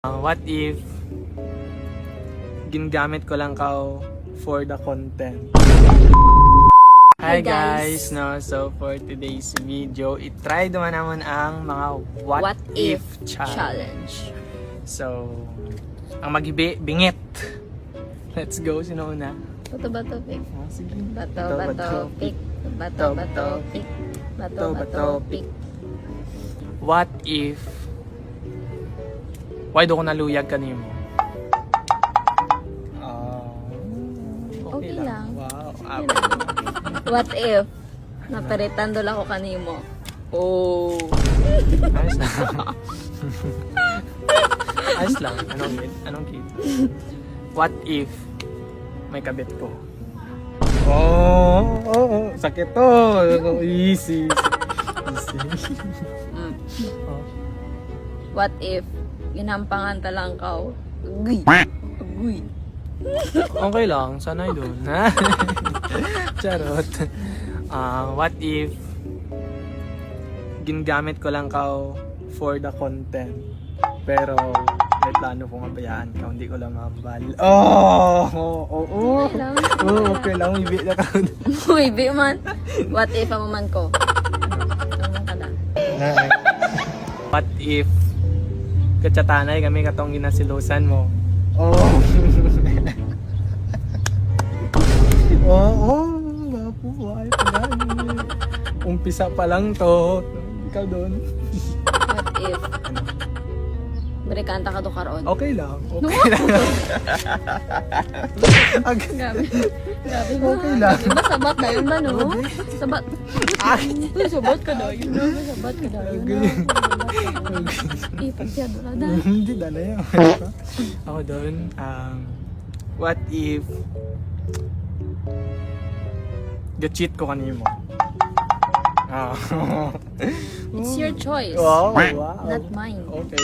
What if ginagamit ko lang ka for the content? Hi guys, no, so for today's video, i-try naman naman ang mga what if challenge. So, ang bingit. Let's go, sino una? Bato pick. Sige. Bato pick. Bato pick. Bato pick. What if why do ko naluyag kanimo? Okay lang. Wow. What if naparitan dula ko kanimo? Oh. Ayos lang. Ayos lang. Anong kid? What if may kabit ko? Sakit to. Easy. What if ginampangan talang kao? Uy. Okay lang, sanay doon. Charot. What if ginagamit ko lang ka for the content, pero may plano kong abayaan ka, hindi ko lang mababali. Okay lang, may bit na ka. Uy, bi man. What if man ko? Ano ka na? What if katsatanay kami katong ginasilusan mo? Mapuhay pa gani. Umpisa pa lang to. Ikaw doon. What if Berikanta ka do karon? Okay lang. Okay lang. Grabe. Grabe. Okay lang. Diba sabat na yun ba, no? Sabat. Uy, sabat ka daw yun, no? Sabat ka daw yun, no? Ipag siya doon na. Hindi na yun. Ako doon, what if ga-cheat ko kanimo? It's your choice. Wow. Not mine. Okay.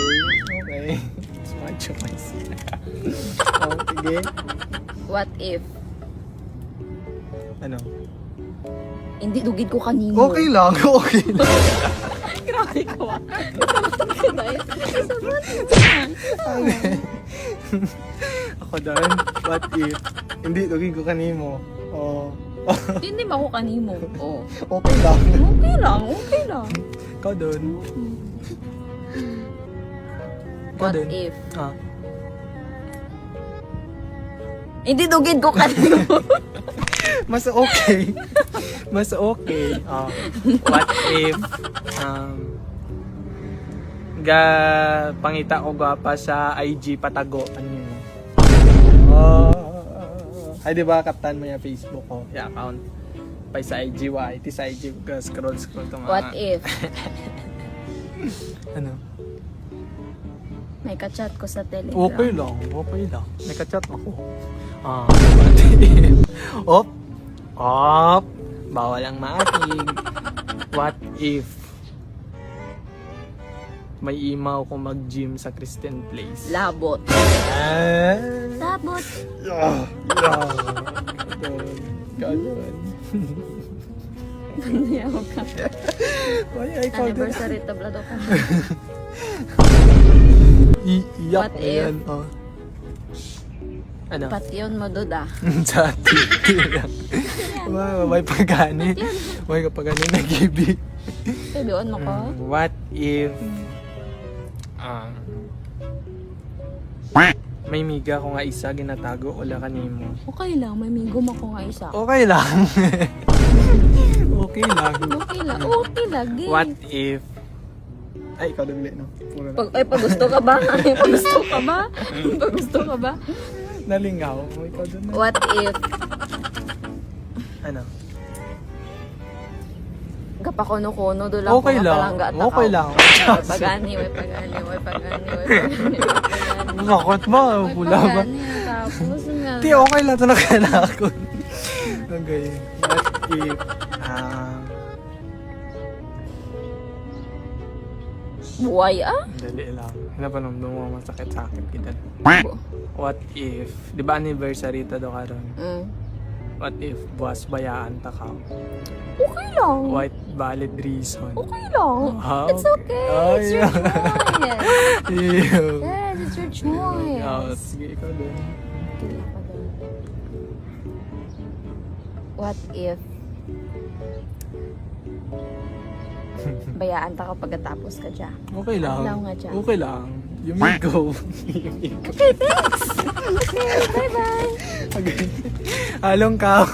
It's my choice. Sige. What if Ano? hindi dugid ko kanimo? Okay lang. Okay lang. Grabe ka ba? Ako doon, what if hindi dugin ko kanimo? Hindi ba ako kanimo? Oh. Okay lang. Okay lang. Ikaw doon. What din. if Ah. hindi dugid ko kanimo? Mas okay. Mas okay. What if pangita ko gwapa sa IG patago anyo. Ay di ba kaptan mo yung Facebook ko, yung account pa sa IG iti sa IG scroll to mga. What if Ano? may ka-chat ko sa Telegram? Okay lang. May ka-chat ako. What if bawal ang maating. What if may imaw ko mag-gym sa Christian Place? Labot. Labot. Ganun. Nandiyaw ka. Ay, ikaw din. Anniversary tablado ka. Iiyak What ko if? yan. Ano? Patyon mo duda. Sa titi lang. May pagani. May kapagani nag-ibig. Sabihan mo ko? What if may miga ko nga isa ginatago wala kanimo? Okay lang, may mingom ako nga isa. Okay lang. Okay lang. Okay lang. Game. What if ay, ikaw dagli, no? Puro na. Pagusto ka ba? Pagusto ka ba? Nalingaw. Ikaw dun na. What if Ano? gapakono-kono doon Okay lang. Okay lang. May pagani. Bakit ba? Pula ba? Tapos nga. Di, okay lang. Ito na ako. Okay. What if Buhay dali lang. Napanumdum mo masakit-sakit kita. What if, di ba anniversary ta do karon? What if buwas bayaan ta ka? Okay lang. White valid reason. Okay lang. Ah, It's okay. Oh, It's your yeah. choice. Ew. Yes, It's your choice. Oh, sige, ikaw din. Okay, ako din. What if bayaan ta ka pagkatapos ka dyan? Okay lang. Wala nga dyan. Okay lang. You may go. You may go. Okay, thanks! Okay, bye-bye! Okay. Halong kao.